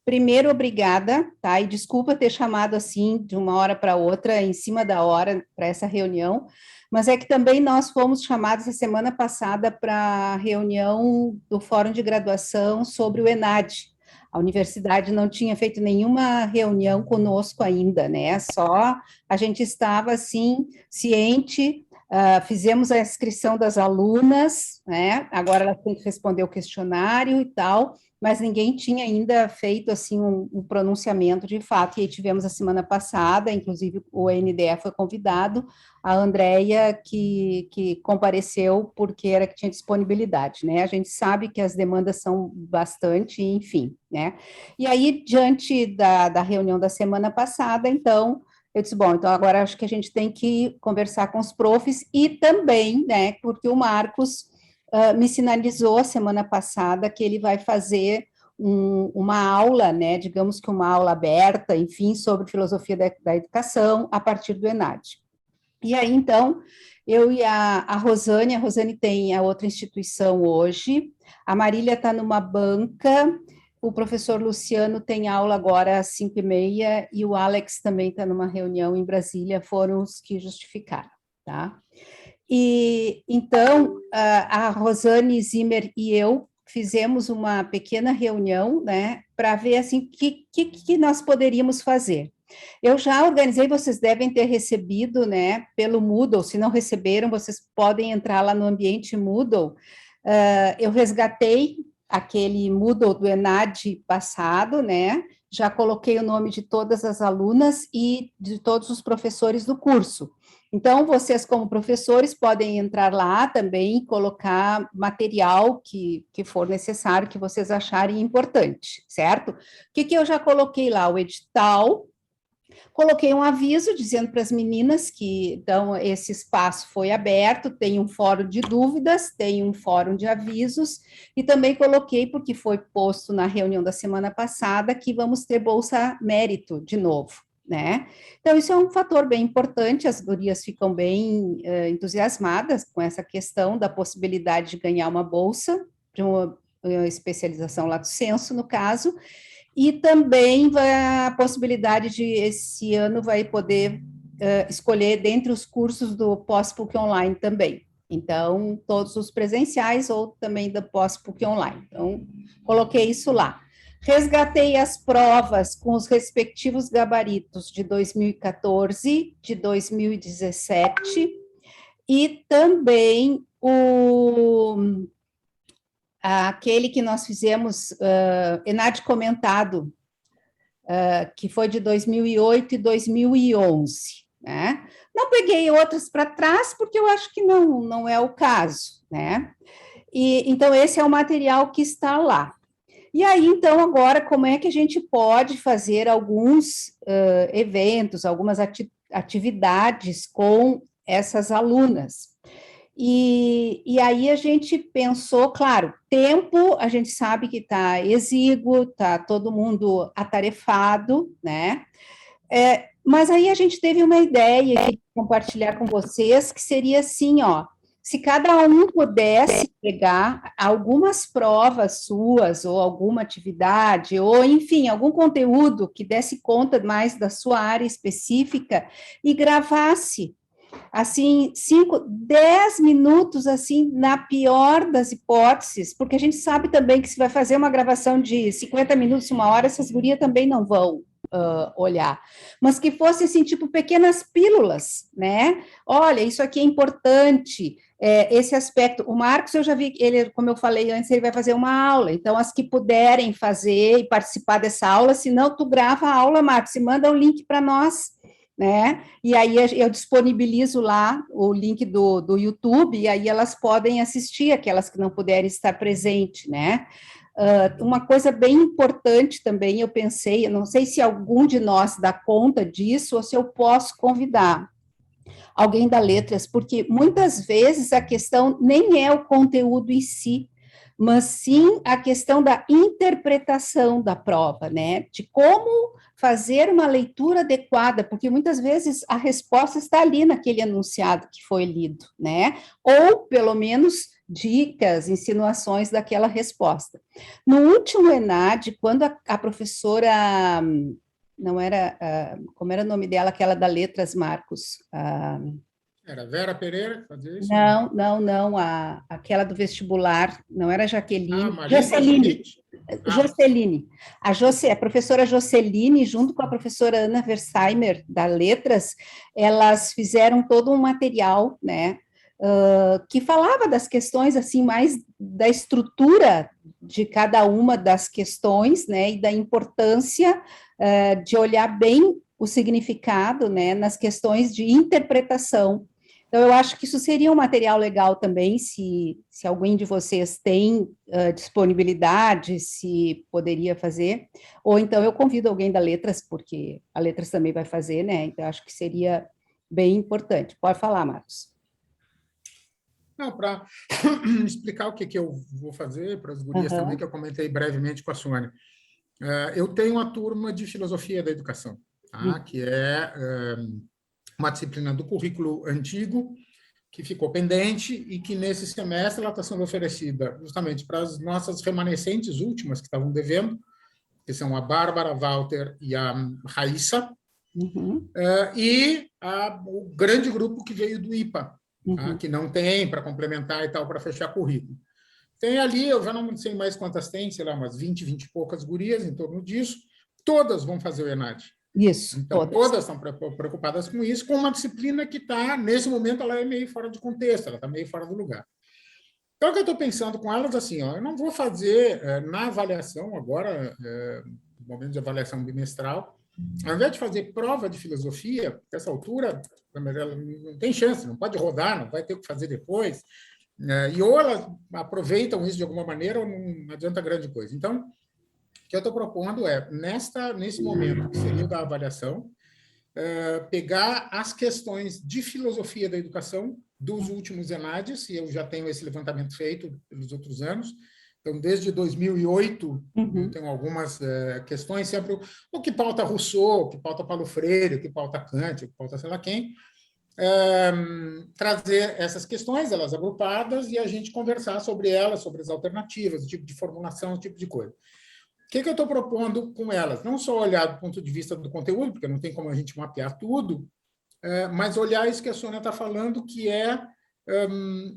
Primeiro, obrigada, tá? E desculpa ter chamado assim de uma hora para outra, em cima da hora, para essa reunião, mas é que também nós fomos chamados a semana passada para a reunião do Fórum de Graduação sobre o ENAD. A universidade não tinha feito nenhuma reunião conosco ainda, né? Só a gente estava assim, ciente. Fizemos a inscrição das alunas, né? Agora elas têm que responder o questionário e tal, mas ninguém tinha ainda feito assim um pronunciamento de fato. E aí tivemos a semana passada, inclusive o NDE foi convidado, a Andrea que compareceu porque era que tinha disponibilidade, né? A gente sabe que as demandas são bastante, enfim, né? E aí, diante da reunião da semana passada, então, eu disse, bom, então agora acho que a gente tem que conversar com os profs e também, né, porque o Marcos me sinalizou a semana passada que ele vai fazer uma aula, né, digamos que uma aula aberta, enfim, sobre filosofia da educação a partir do ENAD. E aí, então, eu e a Rosane tem a outra instituição hoje, a Marília está numa banca, o professor Luciano tem aula agora às 5h30 e o Alex também está numa reunião em Brasília, foram os que justificaram, tá? E então a Rosane Zimmer e eu fizemos uma pequena reunião, né, para ver assim o que nós poderíamos fazer. Eu já organizei, vocês devem ter recebido, né, pelo Moodle, se não receberam, vocês podem entrar lá no ambiente Moodle. Eu resgatei aquele Moodle do ENAD passado, né, já coloquei o nome de todas as alunas e de todos os professores do curso. Então, vocês, como professores, podem entrar lá também e colocar material que for necessário, que vocês acharem importante, certo? O que eu já coloquei lá? O edital, coloquei um aviso dizendo para as meninas que, então, esse espaço foi aberto, tem um fórum de dúvidas, tem um fórum de avisos, e também coloquei, porque foi posto na reunião da semana passada, que vamos ter Bolsa Mérito de novo, né? Então, isso é um fator bem importante, as gurias ficam bem entusiasmadas com essa questão da possibilidade de ganhar uma bolsa, de uma especialização lato sensu, no caso, e também a possibilidade de, esse ano, vai poder escolher dentre os cursos do pós-PUC Online também. Então, todos os presenciais ou também do pós-PUC Online. Então, coloquei isso lá. Resgatei as provas com os respectivos gabaritos de 2014, de 2017, e também aquele que nós fizemos, ENAD comentado, que foi de 2008 e 2011, né? Não peguei outras para trás, porque eu acho que não é o caso, né? E, então, esse é o material que está lá. E aí, então, agora, como é que a gente pode fazer alguns eventos, algumas atividades com essas alunas? E aí a gente pensou, claro, tempo, a gente sabe que está exíguo, está todo mundo atarefado, né? Mas aí a gente teve uma ideia de compartilhar com vocês, que seria assim, ó, se cada um pudesse pegar algumas provas suas, ou alguma atividade, ou enfim, algum conteúdo que desse conta mais da sua área específica e gravasse, assim, 5, 10 minutos, assim, na pior das hipóteses, porque a gente sabe também que se vai fazer uma gravação de 50 minutos, 1 hora, essas gurias também não vão olhar, mas que fosse, assim, tipo, pequenas pílulas, né? Olha, isso aqui é importante, esse aspecto. O Marcos, eu já vi, ele, como eu falei antes, ele vai fazer uma aula, então, as que puderem fazer e participar dessa aula, se não, tu grava a aula, Marcos, e manda o link para nós, né? E aí eu disponibilizo lá o link do YouTube, e aí elas podem assistir, aquelas que não puderem estar presentes, né? Uma coisa bem importante também, eu pensei, eu não sei se algum de nós dá conta disso, ou se eu posso convidar alguém da Letras, porque muitas vezes a questão nem é o conteúdo em si, mas sim a questão da interpretação da prova, né? De como fazer uma leitura adequada, porque muitas vezes a resposta está ali naquele enunciado que foi lido, né? Ou, pelo menos, dicas, insinuações daquela resposta. No último ENAD, quando a professora, não era, como era o nome dela, aquela da Letras, Marcos? Era Vera Pereira que fazia isso? Não, aquela do vestibular, não era Jaqueline, Marisa Joceline. Schmidt? Joceline. A professora Joceline, junto com a professora Ana Versheimer, da Letras, elas fizeram todo um material, né, que falava das questões, assim, mais da estrutura de cada uma das questões, né, e da importância de olhar bem o significado, né, nas questões de interpretação. Então, eu acho que isso seria um material legal também, se alguém de vocês tem disponibilidade, se poderia fazer, ou então eu convido alguém da Letras, porque a Letras também vai fazer, né? Então, eu acho que seria bem importante. Pode falar, Marcos. Não, para explicar o que eu vou fazer para as gurias também, Uhum. que eu comentei brevemente com a Sônia. Eu tenho uma turma de filosofia da educação, tá? Que é uma disciplina do currículo antigo, que ficou pendente e que nesse semestre ela está sendo oferecida justamente para as nossas remanescentes últimas que estavam devendo, que são a Bárbara, Walter e a Raíssa, Uhum. e o grande grupo que veio do IPA, tá? Uhum. Que não tem para complementar e tal, para fechar currículo. Tem ali, eu já não sei mais quantas tem, sei lá, umas 20, 20 e poucas gurias em torno disso, todas vão fazer o ENAD. Isso, Então, todas. todas estão preocupadas com isso, com uma disciplina que está, nesse momento, ela é meio fora de contexto, ela está meio fora do lugar. Então, o que eu estou pensando com elas, assim, ó, eu não vou fazer na avaliação, agora, no momento de avaliação bimestral, ao invés de fazer prova de filosofia, nessa altura, ela não tem chance, não pode rodar, não vai ter o que fazer depois, e ou elas aproveitam isso de alguma maneira, ou não adianta grande coisa. Então, o que eu estou propondo é, nesse momento, que seria o da avaliação, pegar as questões de filosofia da educação dos últimos ENADs, e eu já tenho esse levantamento feito pelos outros anos. Então, desde 2008, eu tenho algumas questões, sempre o que pauta Rousseau, o que pauta Paulo Freire, o que pauta Kant, o que pauta sei lá quem, trazer essas questões, elas agrupadas, e a gente conversar sobre elas, sobre as alternativas, o tipo de formulação, o tipo de coisa. O que eu estou propondo com elas? Não só olhar do ponto de vista do conteúdo, porque não tem como a gente mapear tudo, mas olhar isso que a Sônia está falando, que é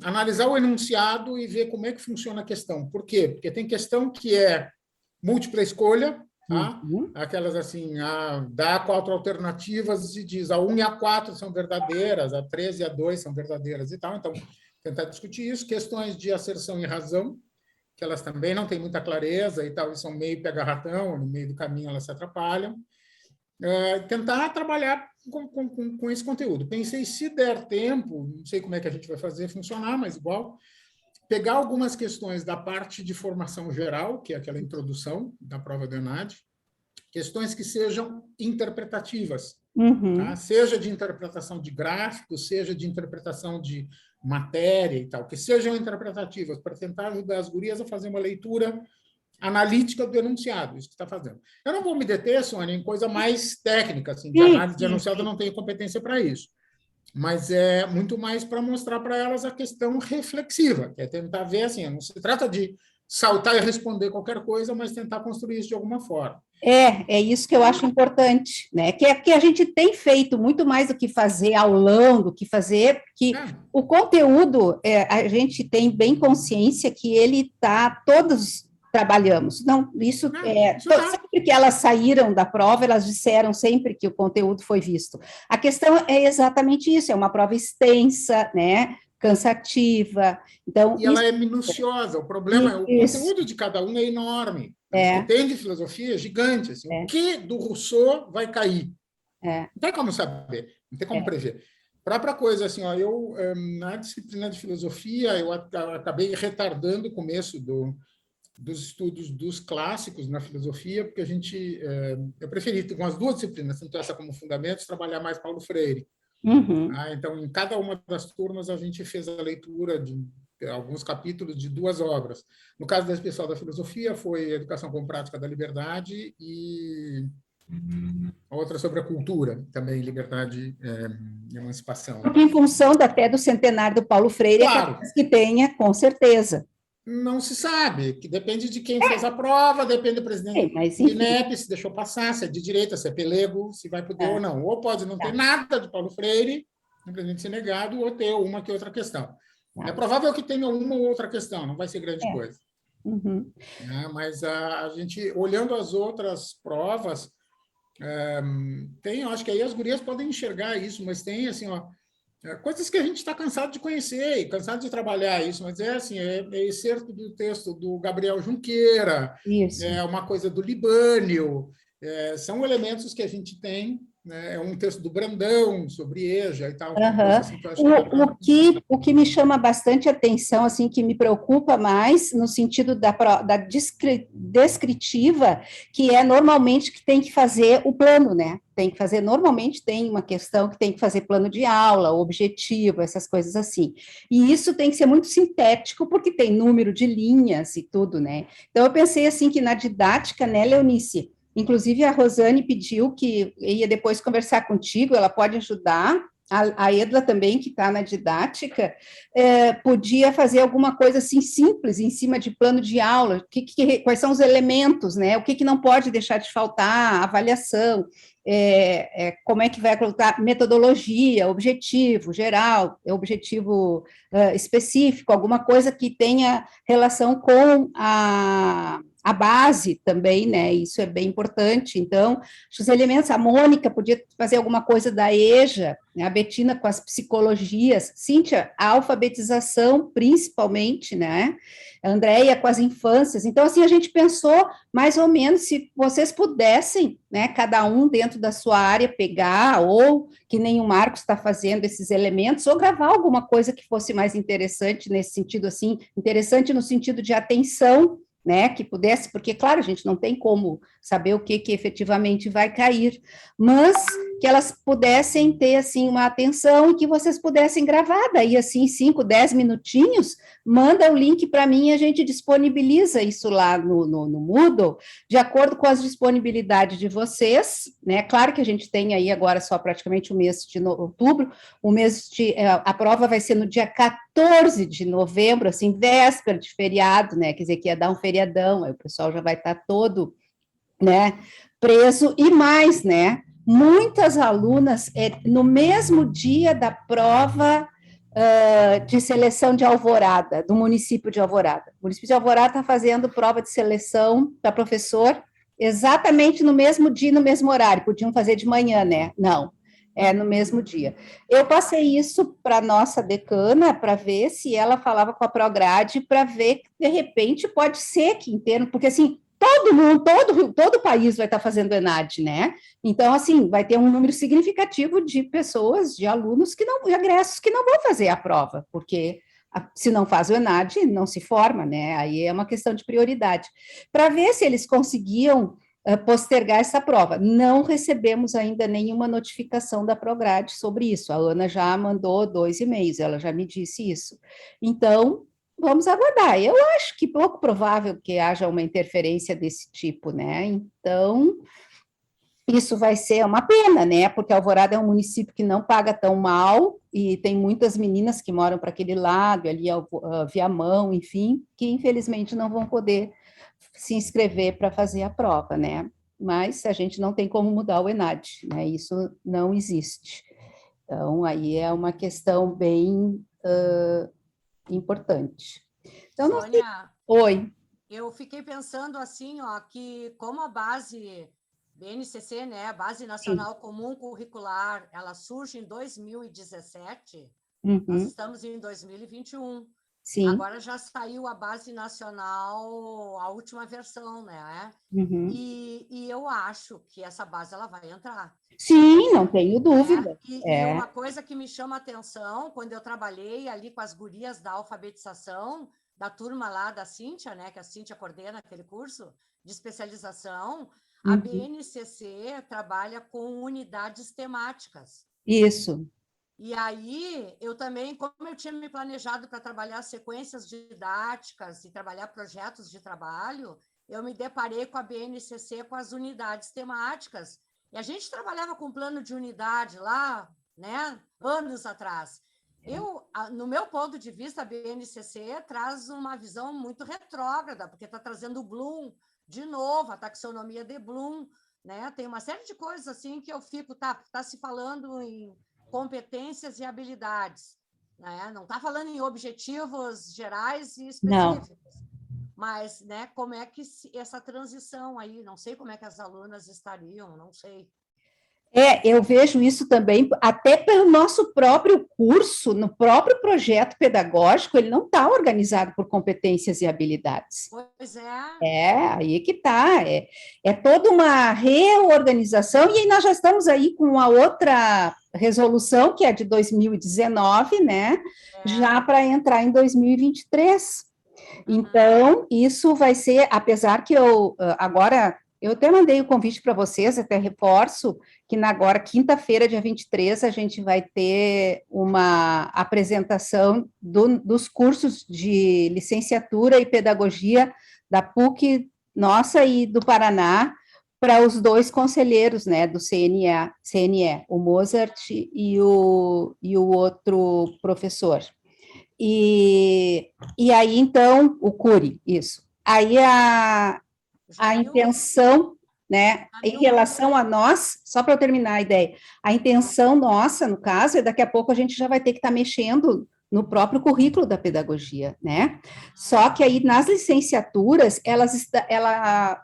analisar o enunciado e ver como é que funciona a questão. Por quê? Porque tem questão que é múltipla escolha, tá? Uhum. Aquelas assim, dá 4 alternativas e diz a 1 e a 4 são verdadeiras, a 3 e a 2 são verdadeiras e tal. Então, tentar discutir isso. Questões de asserção e razão, que elas também não têm muita clareza e tal, e são meio pega-ratão, no meio do caminho elas se atrapalham. Tentar trabalhar com esse conteúdo. Pensei, se der tempo, não sei como é que a gente vai fazer funcionar, mas igual, pegar algumas questões da parte de formação geral, que é aquela introdução da prova do ENAD, questões que sejam interpretativas, tá? Seja de interpretação de gráficos, seja de interpretação de matéria e tal, que sejam interpretativas para tentar ajudar as gurias a fazer uma leitura analítica do enunciado, isso que está fazendo. Eu não vou me deter, Sônia, em coisa mais técnica, assim, de análise de enunciado, eu não tenho competência para isso. Mas é muito mais para mostrar para elas a questão reflexiva, que é tentar ver, assim, não se trata de saltar e responder qualquer coisa, mas tentar construir isso de alguma forma. É isso que eu acho importante, né? Que a gente tem feito muito mais do que fazer aulão, do que fazer, que o conteúdo, a gente tem bem consciência que ele está, todos trabalhamos. Não, isso sempre que elas saíram da prova, elas disseram sempre que o conteúdo foi visto. A questão é exatamente isso, é uma prova extensa, né? Cansativa. Então, e ela é minuciosa, o problema é o conteúdo de cada um é enorme. O que tem de filosofia é gigante. Assim, o que do Rousseau vai cair? Não tem como saber, não tem como prever. Própria coisa, assim, ó, eu, na disciplina de filosofia, eu acabei retardando o começo dos estudos dos clássicos na filosofia, porque eu preferi, com as duas disciplinas, tanto essa como fundamentos, trabalhar mais Paulo Freire. Então, em cada uma das turmas, a gente fez a leitura de alguns capítulos de 2 obras. No caso desse pessoal da filosofia, foi Educação como Prática da Liberdade e Outra sobre a cultura, também liberdade e emancipação. Porque em função até do centenário do Paulo Freire, Claro. é capaz que tenha, com certeza. Não se sabe, que depende de quem fez a prova, depende do presidente Mas, do enfim. INEP, se deixou passar, se é de direita, se é pelego, se vai poder ou não. Ou pode não ter nada de Paulo Freire, simplesmente ser negado, ou ter uma que outra questão. É provável que tenha uma ou outra questão, não vai ser grande coisa. Uhum. Mas a gente, olhando as outras provas, tem, acho que aí as gurias podem enxergar isso, mas tem assim, ó, coisas que a gente está cansado de conhecer e cansado de trabalhar isso, mas é assim, é excerto do texto do Gabriel Junqueira, Isso. é uma coisa do Libânio, são elementos que a gente tem, né? É um texto do Brandão sobre EJA e tal, coisa assim que eu acho que dá pra... O que me chama bastante atenção, assim, que me preocupa mais, no sentido da descritiva, que é normalmente que tem que fazer o plano, né? Tem que fazer, normalmente tem uma questão que tem que fazer plano de aula, objetivo, essas coisas assim. E isso tem que ser muito sintético, porque tem número de linhas e tudo, né? Então, eu pensei, assim, que na didática, né, Leonice? Inclusive, a Rosane pediu que ia depois conversar contigo, ela pode ajudar. A Edla também, que está na didática, podia fazer alguma coisa assim simples em cima de plano de aula, quais são os elementos, né? O que não pode deixar de faltar, avaliação, como é que vai colocar metodologia, objetivo geral, objetivo específico, alguma coisa que tenha relação com a base também, né? Isso é bem importante. Então, os elementos, a Mônica podia fazer alguma coisa da EJA, né? A Betina com as psicologias, Cíntia, a alfabetização, principalmente, né? A Andréia com as infâncias. Então, assim, a gente pensou mais ou menos se vocês pudessem, né, cada um dentro da sua área, pegar, ou que nem o Marcos está fazendo esses elementos, ou gravar alguma coisa que fosse mais interessante nesse sentido, assim, interessante no sentido de atenção, né, que pudesse, porque, claro, a gente não tem como saber o que efetivamente vai cair, mas que elas pudessem ter, assim, uma atenção e que vocês pudessem gravar, daí, assim, 5, 10 minutinhos, manda o link para mim e a gente disponibiliza isso lá no Moodle, de acordo com as disponibilidades de vocês, né, claro que a gente tem aí agora só praticamente o mês de outubro, a prova vai ser no dia 14 de novembro, assim, véspera de feriado, né, quer dizer, que ia dar um feriadão, aí o pessoal já vai estar todo, né, preso, e mais, né, muitas alunas, no mesmo dia da prova de seleção de Alvorada, do município de Alvorada. O município de Alvorada está fazendo prova de seleção para professor exatamente no mesmo dia, no mesmo horário. Podiam fazer de manhã, né? Não, é no mesmo dia. Eu passei isso para a nossa decana, para ver se ela falava com a Prograde, para ver que, de repente, pode ser que inteiro, porque, assim, todo mundo, todo o país vai estar fazendo ENAD, né? Então, assim, vai ter um número significativo de pessoas, de alunos que não, egressos que não vão fazer a prova, porque se não faz o ENAD, não se forma, né? Aí é uma questão de prioridade. Para ver se eles conseguiam postergar essa prova. Não recebemos ainda nenhuma notificação da Prograde sobre isso. A Ana já mandou 2 e-mails, ela já me disse isso. Então, vamos aguardar. Eu acho que pouco provável que haja uma interferência desse tipo, né? Então, isso vai ser uma pena, né? Porque Alvorada é um município que não paga tão mal e tem muitas meninas que moram para aquele lado, ali Viamão, enfim, que infelizmente não vão poder se inscrever para fazer a prova, né? Mas a gente não tem como mudar o ENAD, né? Isso não existe. Então, aí é uma questão bem importante. Então, não sei. Sônia, Oi. eu fiquei pensando assim, ó, que como a base BNCC, né, a Base Nacional Comum Curricular, ela surge em 2017, nós estamos em 2021. Sim. Agora já saiu a Base Nacional, a última versão, né? E eu acho que essa base ela vai entrar. Sim, não tenho dúvida. E uma coisa que me chama a atenção, quando eu trabalhei ali com as gurias da alfabetização, da turma lá da Cíntia, né, que a Cíntia coordena aquele curso de especialização, a BNCC trabalha com unidades temáticas. Isso. E aí, eu também, como eu tinha me planejado para trabalhar sequências didáticas e trabalhar projetos de trabalho, eu me deparei com a BNCC, com as unidades temáticas. E a gente trabalhava com plano de unidade lá, né, anos atrás. No meu ponto de vista, a BNCC traz uma visão muito retrógrada, porque está trazendo o Bloom de novo, a taxonomia de Bloom, né? Tem uma série de coisas assim que eu fico, tá se falando em competências e habilidades, né? Não está falando em objetivos gerais e específicos, mas, né, como é que essa transição aí, não sei como é que as alunas estariam, não sei. Eu vejo isso também, até pelo nosso próprio curso, no próprio projeto pedagógico, ele não está organizado por competências e habilidades. Pois é. Aí que está, é toda uma reorganização, e aí nós já estamos aí com a outra resolução, que é de 2019, né, já para entrar em 2023. Então, isso vai ser, apesar que agora, eu até mandei o convite para vocês, até reforço, que agora, quinta-feira, dia 23, a gente vai ter uma apresentação dos cursos de licenciatura e pedagogia da PUC, nossa, e do Paraná, para os dois conselheiros, né, do CNE, o Mozart e o outro professor. E aí, então, o Cury, isso. Aí a intenção, né, em relação a nós, só para eu terminar a ideia, a intenção nossa, no caso, é daqui a pouco a gente já vai ter que estar mexendo no próprio currículo da pedagogia, né? Só que aí nas licenciaturas,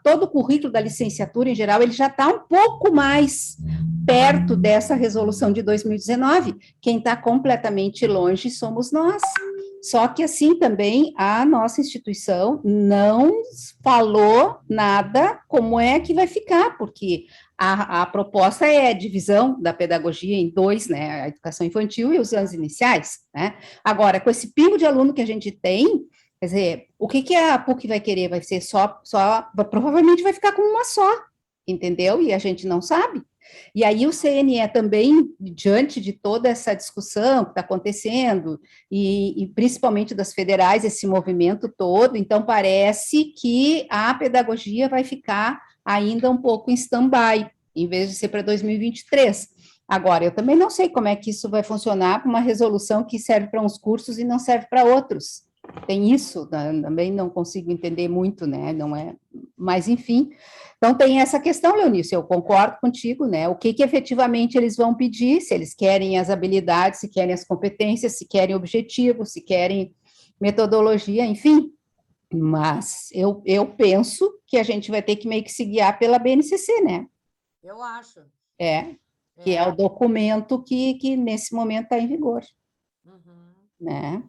todo o currículo da licenciatura em geral, ele já está um pouco mais perto dessa resolução de 2019. Quem está completamente longe somos nós. Só que, assim, também a nossa instituição não falou nada como é que vai ficar, porque a proposta é a divisão da pedagogia em dois, né, a educação infantil e os anos iniciais, né. Agora, com esse pingo de aluno que a gente tem, quer dizer, o que a PUC vai querer? Vai ser provavelmente vai ficar com uma só, entendeu? E a gente não sabe. E aí o CNE também, diante de toda essa discussão que está acontecendo, e principalmente das federais, esse movimento todo, então parece que a pedagogia vai ficar ainda um pouco em stand-by, em vez de ser para 2023. Agora, eu também não sei como é que isso vai funcionar com uma resolução que serve para uns cursos e não serve para outros. Tem isso, também não consigo entender muito, né, não é, mas enfim. Então, tem essa questão, Leonice, eu concordo contigo, né, o que efetivamente eles vão pedir, se eles querem as habilidades, se querem as competências, se querem objetivos, se querem metodologia, enfim, mas eu penso que a gente vai ter que meio que se guiar pela BNCC, né? Eu acho. Que é o documento que nesse momento está em vigor, né?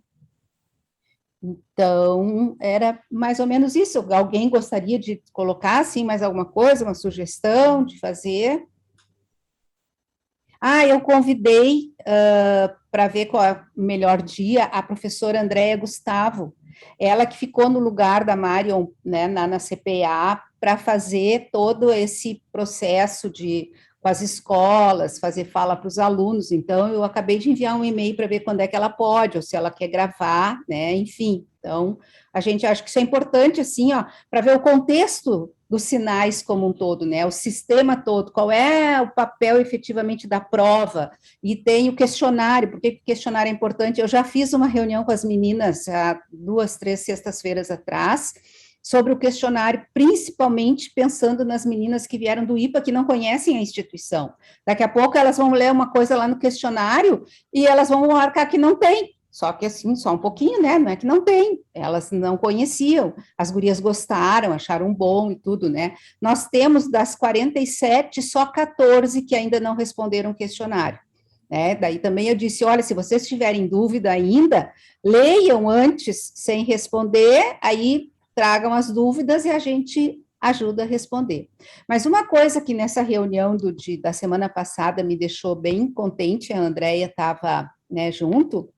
Então, era mais ou menos isso. Alguém gostaria de colocar, assim, mais alguma coisa, uma sugestão de fazer? Eu convidei para ver qual é o melhor dia a professora Andréia Gustavo, ela que ficou no lugar da Marion, né, na CPA, para fazer todo esse processo com as escolas, fazer fala para os alunos. Então, eu acabei de enviar um e-mail para ver quando é que ela pode, ou se ela quer gravar, né, enfim. Então, a gente acha que isso é importante, assim, ó, para ver o contexto dos sinais como um todo, né, o sistema todo, qual é o papel efetivamente da prova, e tem o questionário, por que o questionário é importante? Eu já fiz uma reunião com as meninas há 2, 3 sextas-feiras atrás, sobre o questionário, principalmente pensando nas meninas que vieram do IPA, que não conhecem a instituição. Daqui a pouco elas vão ler uma coisa lá no questionário, e elas vão marcar que não tem, só que assim, só um pouquinho, né, não é que não tem, elas não conheciam, as gurias gostaram, acharam bom e tudo, né, nós temos das 47, só 14 que ainda não responderam o questionário, né, daí também eu disse, olha, se vocês tiverem dúvida ainda, leiam antes, sem responder, aí tragam as dúvidas e a gente ajuda a responder. Mas uma coisa que nessa reunião da semana passada me deixou bem contente, a Andréia estava, né, junto,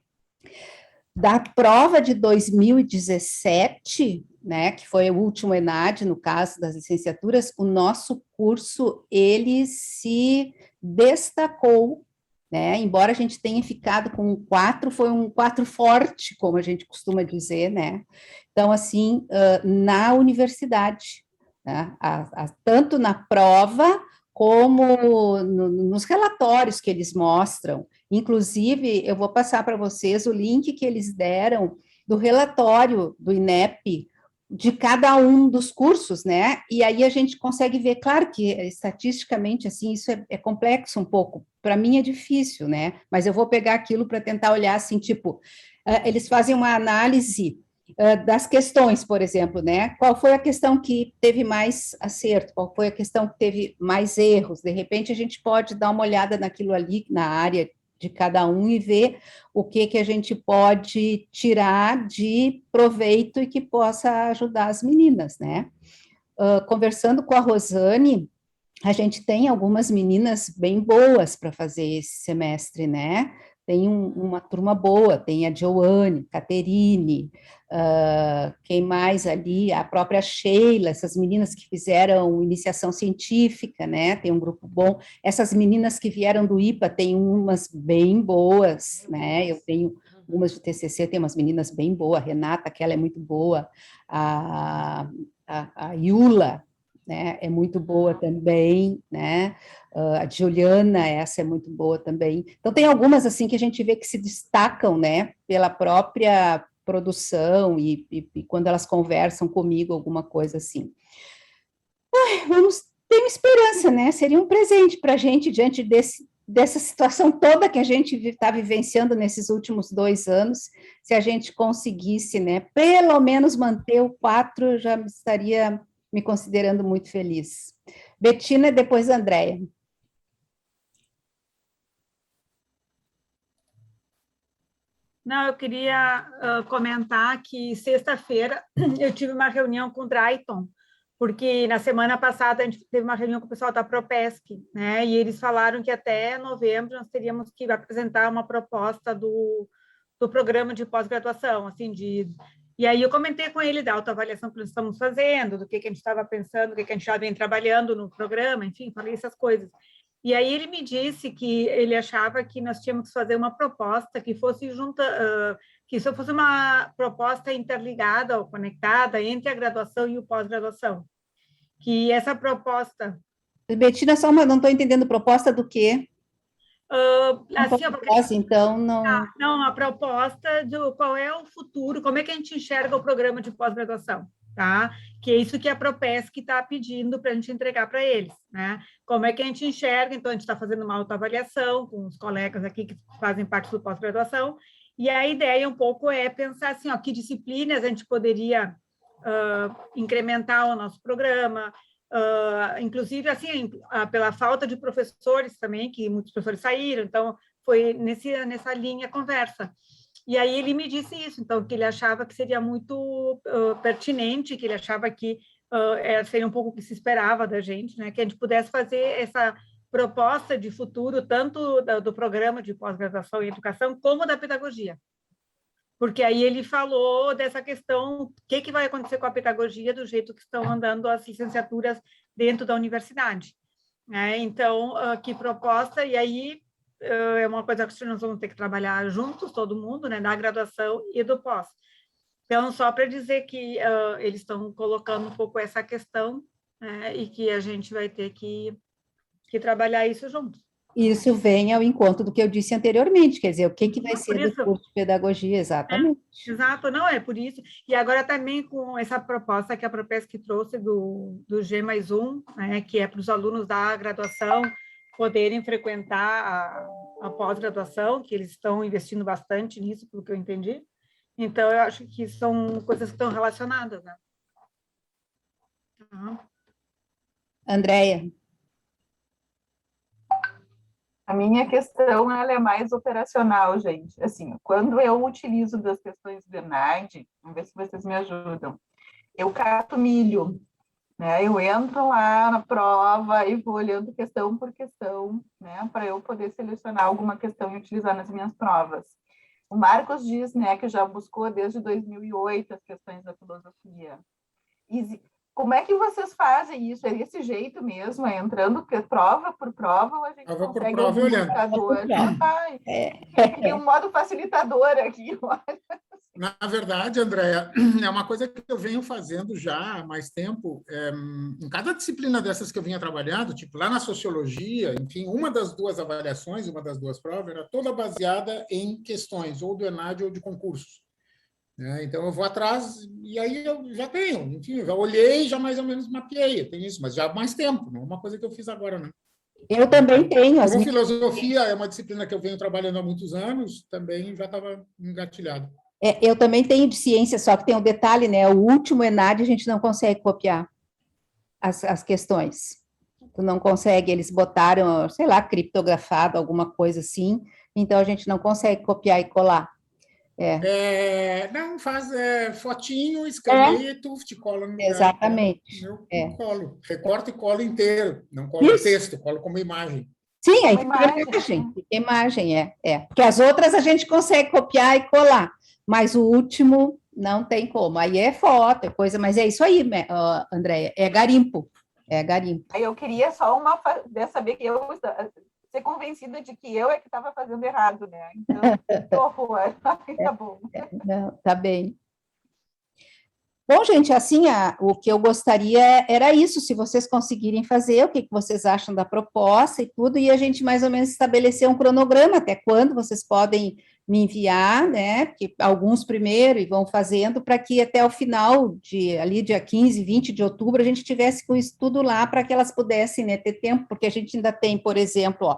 da prova de 2017, né, que foi o último ENAD, no caso das licenciaturas, o nosso curso, ele se destacou né? Embora a gente tenha ficado com um 4, foi um 4 forte, como a gente costuma dizer, né? Então, assim, na universidade, né? Tanto na prova como nos relatórios que eles mostram. Inclusive, eu vou passar para vocês o link que eles deram do relatório do INEP de cada um dos cursos, né? E aí a gente consegue ver, claro que estatisticamente, assim, isso é complexo um pouco. Para mim é difícil, né? Mas eu vou pegar aquilo para tentar olhar, assim, tipo, eles fazem uma análise das questões, por exemplo, né? Qual foi a questão que teve mais acerto? Qual foi a questão que teve mais erros? De repente, a gente pode dar uma olhada naquilo ali, na área de cada um e ver o que a gente pode tirar de proveito e que possa ajudar as meninas, né? Conversando com a Rosane, a gente tem algumas meninas bem boas para fazer esse semestre, né? Tem uma turma boa, tem a Joane, Caterine, quem mais ali? A própria Sheila, essas meninas que fizeram iniciação científica, né? Tem um grupo bom. Essas meninas que vieram do IPA, tem umas bem boas, né? Eu tenho umas de TCC, tem umas meninas bem boas, a Renata, que ela é muito boa, a Yula, né? É muito boa também, né? A Juliana, essa é muito boa também. Então, tem algumas, assim, que a gente vê que se destacam, né, pela própria produção e quando elas conversam comigo, alguma coisa assim. Vamos ter esperança, né? Seria um presente para a gente diante dessa situação toda que a gente está vivenciando nesses últimos 2 anos. Se a gente conseguisse, né, pelo menos manter o 4, eu já estaria me considerando muito feliz. Betina, depois Andréia. Não, eu queria comentar que sexta-feira eu tive uma reunião com o Drayton, porque na semana passada a gente teve uma reunião com o pessoal da Propesc, né? E eles falaram que até novembro nós teríamos que apresentar uma proposta do programa de pós-graduação, assim, E aí eu comentei com ele da autoavaliação que nós estamos fazendo, do que a gente estava pensando, o que a gente já vem trabalhando no programa, enfim, falei essas coisas. E aí ele me disse que ele achava que nós tínhamos que fazer uma proposta que fosse que isso fosse uma proposta interligada ou conectada entre a graduação e o pós-graduação. Que essa proposta... Betina, só não estou entendendo proposta do quê? Assim, então, não... Não, a proposta do qual é o futuro, como é que a gente enxerga o programa de pós-graduação, tá? Que é isso que a Propesc está pedindo para a gente entregar para eles, né? Como é que a gente enxerga, então a gente está fazendo uma autoavaliação com os colegas aqui que fazem parte do pós-graduação, e a ideia um pouco é pensar assim, ó, que disciplinas a gente poderia incrementar o nosso programa, inclusive, assim, pela falta de professores também, que muitos professores saíram, então foi nessa linha a conversa. E aí ele me disse isso, então, que ele achava que seria muito pertinente, que ele achava que seria um pouco o que se esperava da gente, né, que a gente pudesse fazer essa proposta de futuro, tanto do programa de pós-graduação em educação, como da pedagogia. Porque aí ele falou dessa questão, o que vai acontecer com a pedagogia do jeito que estão andando as licenciaturas dentro da universidade. Né? Então, que proposta, e aí é uma coisa que nós vamos ter que trabalhar juntos, todo mundo, né, na graduação e do pós. Então, só para dizer que eles estão colocando um pouco essa questão, né, e que a gente vai ter que trabalhar isso juntos. Isso vem ao encontro do que eu disse anteriormente, quer dizer, o que vai ser do curso de pedagogia, exatamente. Exato, não, é por isso. E agora também com essa proposta que a Propesc trouxe do G+1, né, que é para os alunos da graduação poderem frequentar a pós-graduação, que eles estão investindo bastante nisso, pelo que eu entendi. Então, eu acho que são coisas que estão relacionadas, né? Andréia. A minha questão ela é mais operacional, gente. Assim, quando eu utilizo das questões Bernardi, vamos ver se vocês me ajudam. Eu cato milho, né? Eu entro lá na prova e vou olhando questão por questão, né? Para eu poder selecionar alguma questão e utilizar nas minhas provas. O Marcos diz, né, que já buscou desde 2008 as questões da filosofia. E Como é que vocês fazem isso? É desse jeito mesmo? É entrando prova por prova ou a gente Prova por consegue prova algum e olhando. indicador? Ai, tem um modo facilitador aqui. Na verdade, Andréia, é uma coisa que eu venho fazendo já há mais tempo. Em cada disciplina dessas que eu vinha trabalhando, tipo lá na sociologia, enfim, uma das duas avaliações, uma das duas provas, era toda baseada em questões, ou do ENAD ou de concursos. Né? Então, eu vou atrás e aí eu já tenho, enfim, eu já olhei, já mais ou menos mapeei, tem isso, mas já há mais tempo, não é uma coisa que eu fiz agora, né? Eu também tenho. Como filosofia é uma disciplina que eu venho trabalhando há muitos anos, também já estava engatilhado. Eu também tenho de ciência, só que tem um detalhe, né? O último ENAD a gente não consegue copiar as questões. Tu não consegue, eles botaram, sei lá, criptografado, alguma coisa assim, então a gente não consegue copiar e colar. Não, faz fotinho, escaneia e tu te cola no lugar. Exatamente. Eu colo, recorto e colo inteiro, não colo Isso. texto, colo como imagem. Sim, aí fica imagem, Porque as outras a gente consegue copiar e colar, mas o último não tem como. Aí é foto, é coisa, mas é isso aí, Andréia, é garimpo. É garimpo. Aí eu queria só saber que eu ser convencida de que eu é que estava fazendo errado, né? Então, que horror. Tá bom. Tá bem. Bom, gente, assim, o que eu gostaria era isso, se vocês conseguirem fazer, o que vocês acham da proposta e tudo, e a gente mais ou menos estabelecer um cronograma, até quando vocês podem me enviar, né, que alguns primeiro e vão fazendo, para que até o final, ali dia 15, 20 de outubro, a gente tivesse com isso tudo lá, para que elas pudessem, né, ter tempo, porque a gente ainda tem, por exemplo,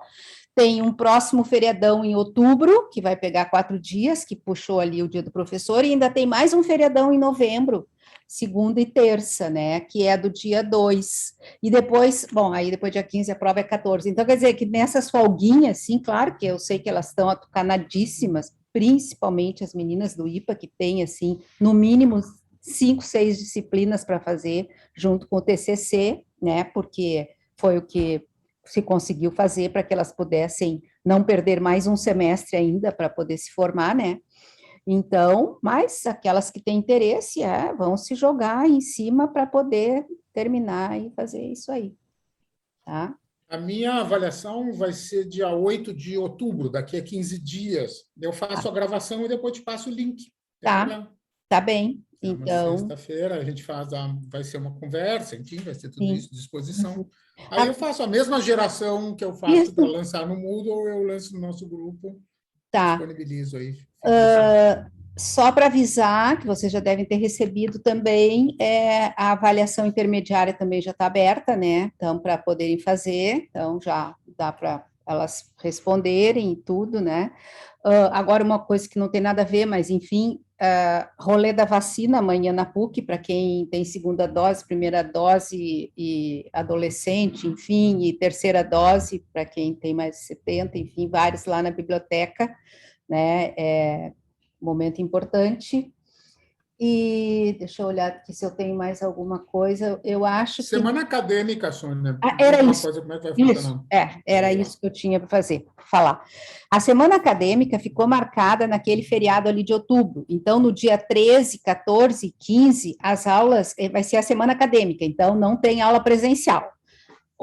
tem um próximo feriadão em outubro, que vai pegar 4 dias, que puxou ali o dia do professor, e ainda tem mais um feriadão em novembro, segunda e terça, né, que é do dia 2, e depois, bom, aí depois dia 15 a prova é 14, então quer dizer que nessas folguinhas, sim, claro que eu sei que elas estão atucanadíssimas, principalmente as meninas do IPA, que tem, assim, no mínimo 5, 6 disciplinas para fazer, junto com o TCC, né, porque foi o que se conseguiu fazer para que elas pudessem não perder mais um semestre ainda para poder se formar, né, então, mas aquelas que têm interesse vão se jogar em cima para poder terminar e fazer isso aí, tá? A minha avaliação vai ser dia 8 de outubro, daqui a 15 dias. Eu faço a gravação e depois te passo o link. Tá bem. Então, sexta-feira a gente vai ser uma conversa, enfim, vai ser tudo isso à disposição. Aí eu faço a mesma geração que eu faço para lançar no Moodle, eu lanço no nosso grupo, disponibilizo aí. Só para avisar, que vocês já devem ter recebido também, a avaliação intermediária também já está aberta, né? Então, para poderem fazer, então já dá para elas responderem e tudo, né? Agora, uma coisa que não tem nada a ver, mas enfim, rolê da vacina amanhã na PUC, para quem tem segunda dose, primeira dose e adolescente, enfim, e terceira dose, para quem tem mais de 70, enfim, vários lá na biblioteca, né? Momento importante. E deixa eu olhar aqui se eu tenho mais alguma coisa. Eu acho Semana acadêmica, Sônia. Era isso. Coisa, como é que vai funcionar? Era isso que eu tinha para falar. A semana acadêmica ficou marcada naquele feriado ali de outubro. Então, no dia 13, 14 e 15, as aulas, vai ser a semana acadêmica, então não tem aula presencial.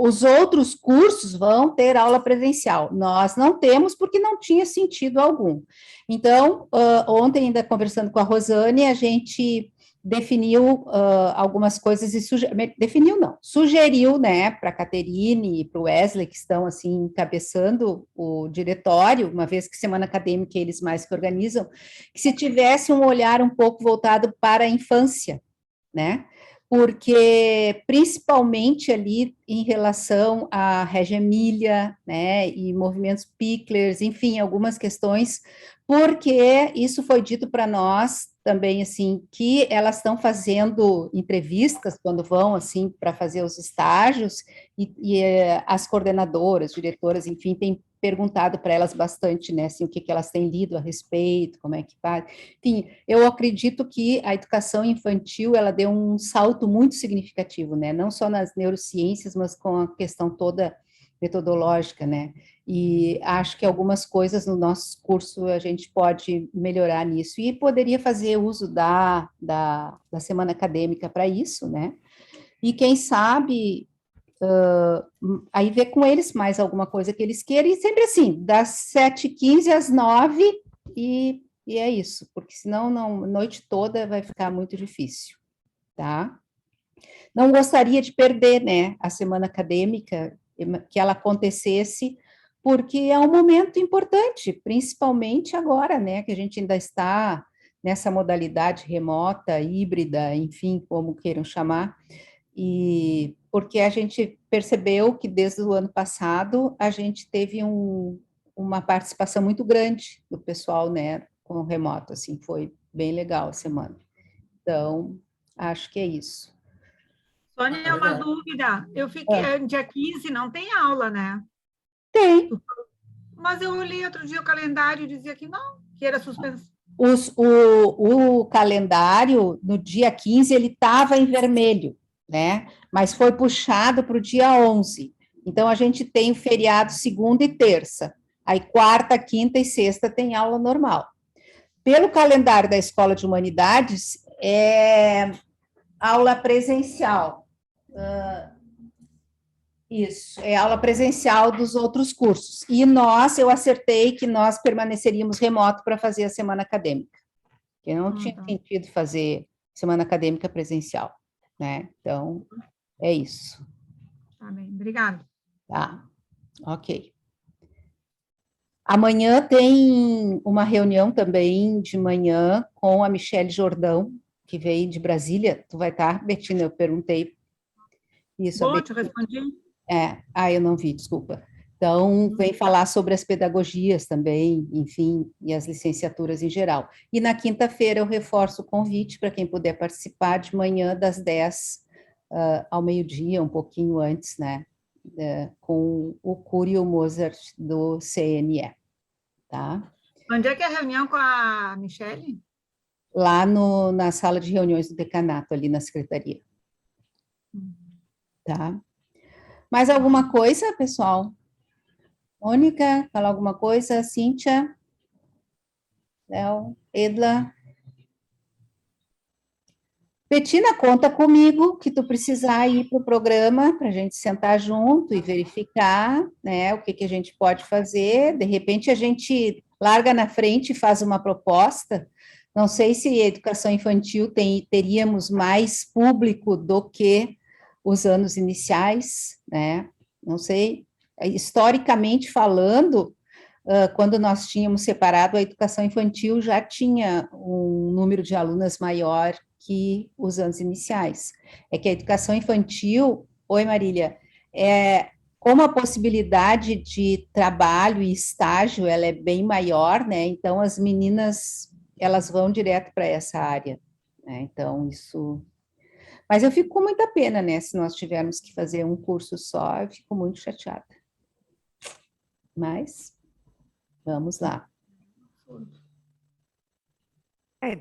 Os outros cursos vão ter aula presencial. Nós não temos porque não tinha sentido algum. Então, ontem, ainda conversando com a Rosane, a gente definiu algumas coisas e sugeriu, né, para a Caterine e para o Wesley, que estão, assim, encabeçando o diretório, uma vez que semana acadêmica eles mais que organizam, que se tivesse um olhar um pouco voltado para a infância, né, porque principalmente ali em relação à Regia Emília, né, e movimentos Picklers, enfim, algumas questões, porque isso foi dito para nós também, assim, que elas estão fazendo entrevistas quando vão, assim, para fazer os estágios, e as coordenadoras, diretoras, enfim, têm perguntado para elas bastante, né, assim, o que elas têm lido a respeito, como é que faz, enfim, eu acredito que a educação infantil, ela deu um salto muito significativo, né, não só nas neurociências, mas com a questão toda metodológica, né, e acho que algumas coisas no nosso curso a gente pode melhorar nisso, e poderia fazer uso da semana acadêmica para isso, né, e quem sabe aí ver com eles mais alguma coisa que eles queiram, e sempre assim, das 7h15 às 9h, e é isso, porque senão a noite toda vai ficar muito difícil, tá? Não gostaria de perder, né, a semana acadêmica, que ela acontecesse, porque é um momento importante, principalmente agora, né, que a gente ainda está nessa modalidade remota, híbrida, enfim, como queiram chamar, e porque a gente percebeu que desde o ano passado a gente teve uma participação muito grande do pessoal, né, com o remoto, assim, foi bem legal a semana. Então, acho que é isso. Sônia, uma dúvida. Eu fiquei, dia 15 não tem aula, né? Tem. Mas eu olhei outro dia o calendário e dizia que não, que era suspensão. O calendário, no dia 15, ele estava em vermelho, né? Mas foi puxado para o dia 11. Então, a gente tem o feriado segunda e terça. Aí, quarta, quinta e sexta tem aula normal. Pelo calendário da Escola de Humanidades, é aula presencial. Isso, é aula presencial dos outros cursos. E eu acertei que nós permaneceríamos remoto para fazer a semana acadêmica, porque não tinha sentido fazer semana acadêmica presencial, né? Então, é isso. Tá bem, obrigada. Tá, ok. Amanhã tem uma reunião também de manhã com a Michele Jordão, que veio de Brasília. Tu vai estar, Betina? Eu perguntei isso. Bom, te respondi. Eu não vi, desculpa. Então, vem falar sobre as pedagogias também, enfim, e as licenciaturas em geral. E na quinta-feira eu reforço o convite para quem puder participar de manhã das 10 ao meio-dia, um pouquinho antes, né, com o Cúrio Mozart do CNE, tá? Onde é que é a reunião com a Michele? Lá na sala de reuniões do decanato, ali na secretaria. Tá? Mais alguma coisa, pessoal? Mônica, fala alguma coisa? Cíntia? Léo? Edla? Betina, conta comigo que tu precisar ir para o programa para a gente sentar junto e verificar, né, o que a gente pode fazer. De repente a gente larga na frente e faz uma proposta. Não sei se a educação infantil teríamos mais público do que os anos iniciais, né? Não sei. Historicamente falando, quando nós tínhamos separado a educação infantil, já tinha um número de alunas maior que os anos iniciais. É que a educação infantil, oi Marília, como a possibilidade de trabalho e estágio, ela é bem maior, né? Então as meninas, elas vão direto para essa área, né? Então isso... Mas eu fico com muita pena, né? Se nós tivermos que fazer um curso só, eu fico muito chateada. Mas, vamos lá.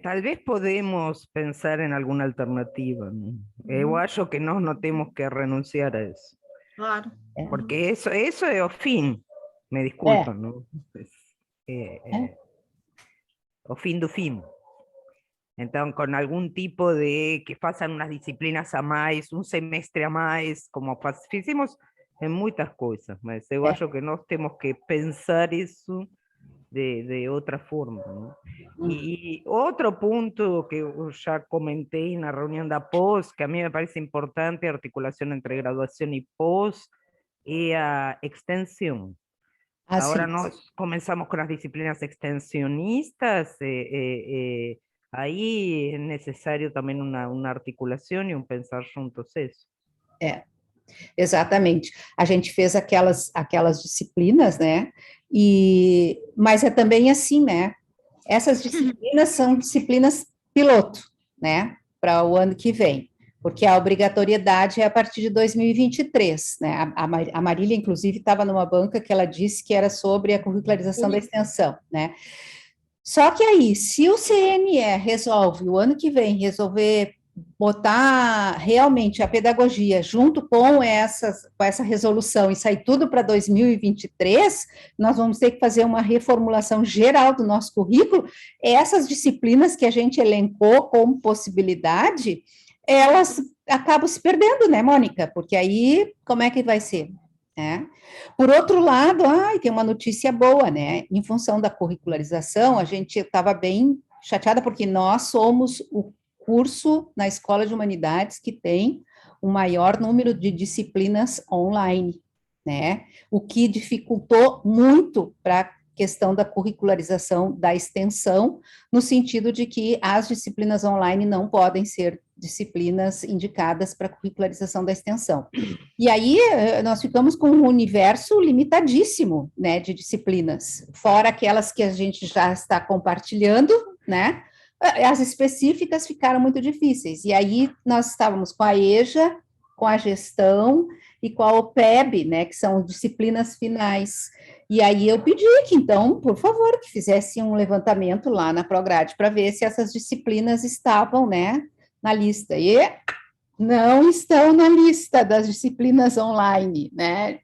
Tal vez podemos pensar en alguna alternativa, ¿no? Yo acho que no tenemos que renunciar a eso. Claro. Porque eso es o fin, me disculpan, ¿no? O fin do fin. Entonces, con algún tipo de que façam unas disciplinas a más, un semestre a más, como hicimos en muchas cosas, mas yo acho que nós temos que pensar eso de otra forma, ¿no? Y otro punto que yo ya comenté en la reunión de pós, que a mí me parece importante, articulación entre graduación y pós, es a extensión. Ahora nos comenzamos con las disciplinas extensionistas, aí é necessário também uma articulação e um pensar juntos isso. Exatamente. A gente fez aquelas disciplinas, né? Mas é também assim, né? Essas disciplinas são disciplinas piloto, né? Para o ano que vem, porque a obrigatoriedade é a partir de 2023, né? A Marília, inclusive, estava numa banca que ela disse que era sobre a curricularização da extensão, né? Só que aí, se o CNE resolve, o ano que vem, resolver botar realmente a pedagogia junto com essa resolução e sair tudo para 2023, nós vamos ter que fazer uma reformulação geral do nosso currículo. Essas disciplinas que a gente elencou como possibilidade, elas acabam se perdendo, né, Mônica? Porque aí, como é que vai ser? Por outro lado, tem uma notícia boa, né? Em função da curricularização, a gente estava bem chateada, porque nós somos o curso na Escola de Humanidades que tem o maior número de disciplinas online, né? O que dificultou muito para a questão da curricularização da extensão, no sentido de que as disciplinas online não podem ser disciplinas indicadas para a curricularização da extensão. E aí, nós ficamos com um universo limitadíssimo, né, de disciplinas, fora aquelas que a gente já está compartilhando, né, as específicas ficaram muito difíceis, e aí nós estávamos com a EJA, com a gestão e com a OPEB, né, que são disciplinas finais. E aí eu pedi que, então, por favor, que fizesse um levantamento lá na Prograde para ver se essas disciplinas estavam, né, na lista. E não estão na lista das disciplinas online, né?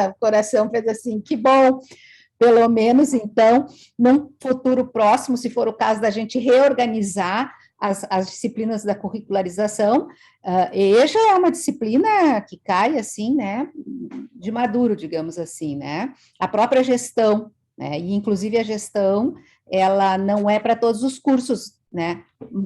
O coração fez assim, que bom. Pelo menos, então, num futuro próximo, se for o caso da gente reorganizar as disciplinas da curricularização, EJA é uma disciplina que cai, assim, né, de maduro, digamos assim, né, a própria gestão, né, e inclusive a gestão, ela não é para todos os cursos, né,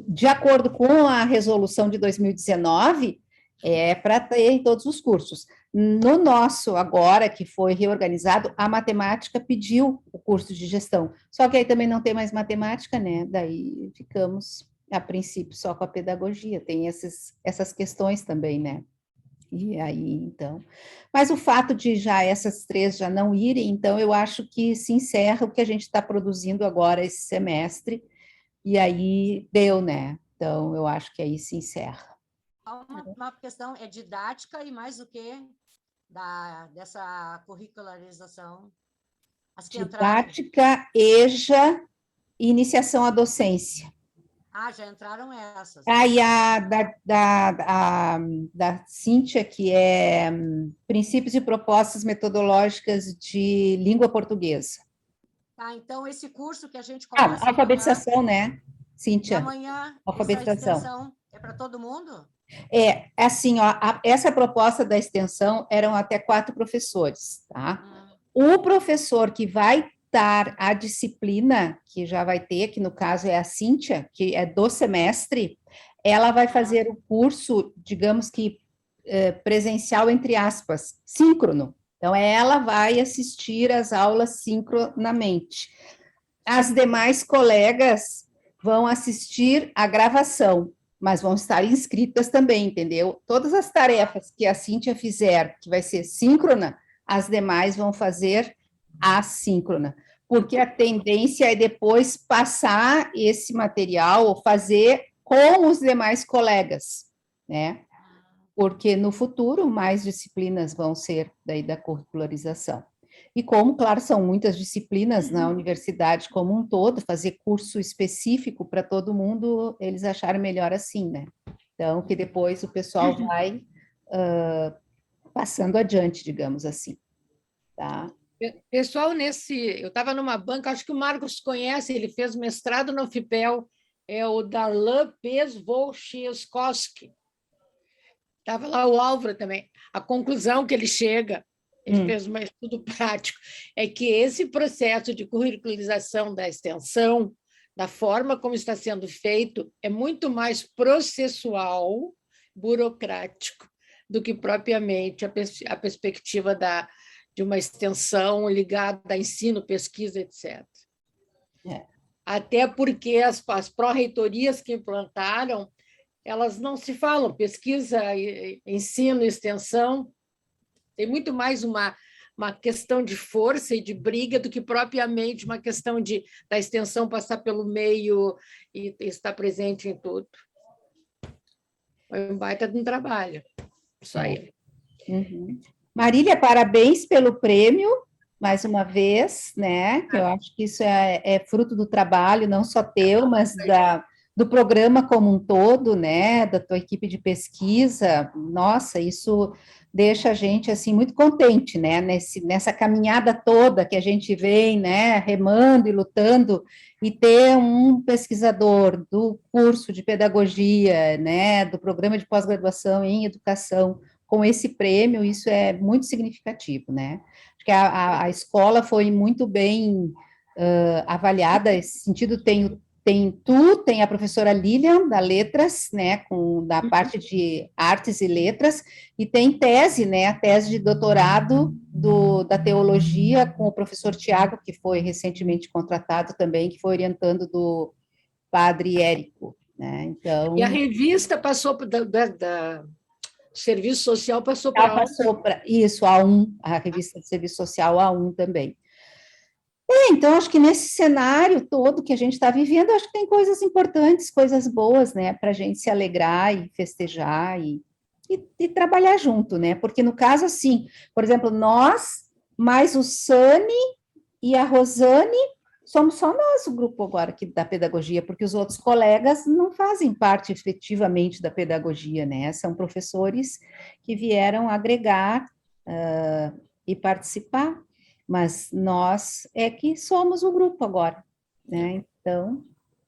de acordo com a resolução de 2019, é para ter em todos os cursos. No nosso, agora, que foi reorganizado, a matemática pediu o curso de gestão, só que aí também não tem mais matemática, né, daí ficamos, a princípio, só com a pedagogia, tem essas questões também, né, e aí, então, mas o fato de já essas três já não irem, então, eu acho que se encerra o que a gente está produzindo agora esse semestre, e aí deu, né, então, eu acho que aí se encerra. Uma questão é didática e mais o que dessa curricularização? As que didática, EJA e iniciação à docência. Já entraram essas. E a da Cíntia, que é Princípios e Propostas Metodológicas de Língua Portuguesa. Então esse curso que a gente começa alfabetização, amanhã, né, Cíntia? Amanhã, alfabetização. Essa extensão é para todo mundo? Assim, essa proposta da extensão eram até 4 professores, tá? O professor que vai dar a disciplina, que já vai ter, que no caso é a Cíntia, que é do semestre, ela vai fazer o curso, digamos que presencial, entre aspas, síncrono. Então, ela vai assistir às aulas sincronamente. As demais colegas vão assistir a gravação, mas vão estar inscritas também, entendeu? Todas as tarefas que a Cíntia fizer, que vai ser síncrona, as demais vão fazer assíncrona, porque a tendência é depois passar esse material ou fazer com os demais colegas, né? Porque no futuro mais disciplinas vão ser daí da curricularização. E como, claro, são muitas disciplinas na universidade como um todo, fazer curso específico para todo mundo, eles acharam melhor assim, né? Então, que depois o pessoal vai passando adiante, digamos assim. Tá? Pessoal, eu estava numa banca, acho que o Marcos conhece, ele fez mestrado no FIPEL, é o Darlan Pesvolchieskoski. Estava lá o Álvaro também. A conclusão que ele chega, ele fez um estudo prático, é que esse processo de curricularização da extensão, da forma como está sendo feito, é muito mais processual, burocrático, do que propriamente a perspectiva de uma extensão ligada a ensino, pesquisa, etc. Até porque as pró-reitorias que implantaram, elas não se falam, pesquisa, ensino, extensão, tem muito mais uma questão de força e de briga do que propriamente uma questão da extensão passar pelo meio e estar presente em tudo. Foi um baita de um trabalho, isso aí. Marília, parabéns pelo prêmio, mais uma vez, né? Eu acho que isso é fruto do trabalho, não só teu, mas do programa como um todo, né, da tua equipe de pesquisa, nossa, isso deixa a gente, assim, muito contente, né, nessa caminhada toda que a gente vem, né, remando e lutando, e ter um pesquisador do curso de pedagogia, né, do programa de pós-graduação em educação, com esse prêmio, isso é muito significativo, né, acho que a escola foi muito bem avaliada, nesse sentido, tem a professora Lilian, da Letras, né, da parte de Artes e Letras, e tem tese, né, a tese de doutorado da Teologia, com o professor Tiago, que foi recentemente contratado também, que foi orientando do padre Érico, né, então... E a revista passou da Serviço Social, passou para isso, a revista de Serviço Social A1 também. Então, acho que nesse cenário todo que a gente está vivendo, acho que tem coisas importantes, coisas boas, né, para a gente se alegrar e festejar e trabalhar junto, né, porque no caso, assim, por exemplo, nós, mais o Sani e a Rosane, somos só nós o grupo agora aqui da pedagogia, porque os outros colegas não fazem parte efetivamente da pedagogia, né, são professores que vieram agregar e participar, mas nós é que somos o grupo agora, né? Então,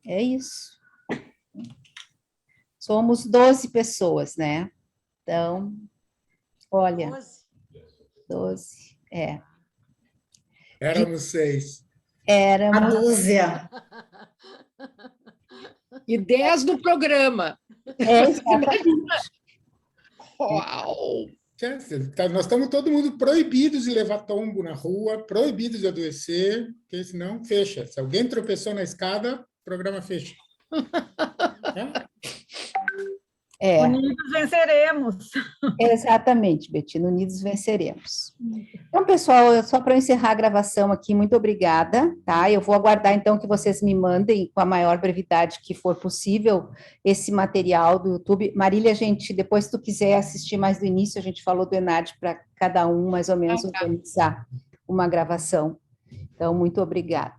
é isso. Somos 12 pessoas, né? Então, olha, 12, Éramos 6. Éramos... A dúzia. E 10 no programa. Exatamente. Uau! Nós estamos todo mundo proibidos de levar tombo na rua, proibidos de adoecer, porque senão fecha. Se alguém tropeçou na escada, o programa fecha. Unidos venceremos. Exatamente, Betina, unidos venceremos. Então, pessoal, só para encerrar a gravação aqui, muito obrigada, tá? Eu vou aguardar, então, que vocês me mandem, com a maior brevidade que for possível, esse material do YouTube. Marília, depois, se tu quiser assistir mais do início, a gente falou do Enad para cada um, mais ou menos, organizar uma gravação. Então, muito obrigada.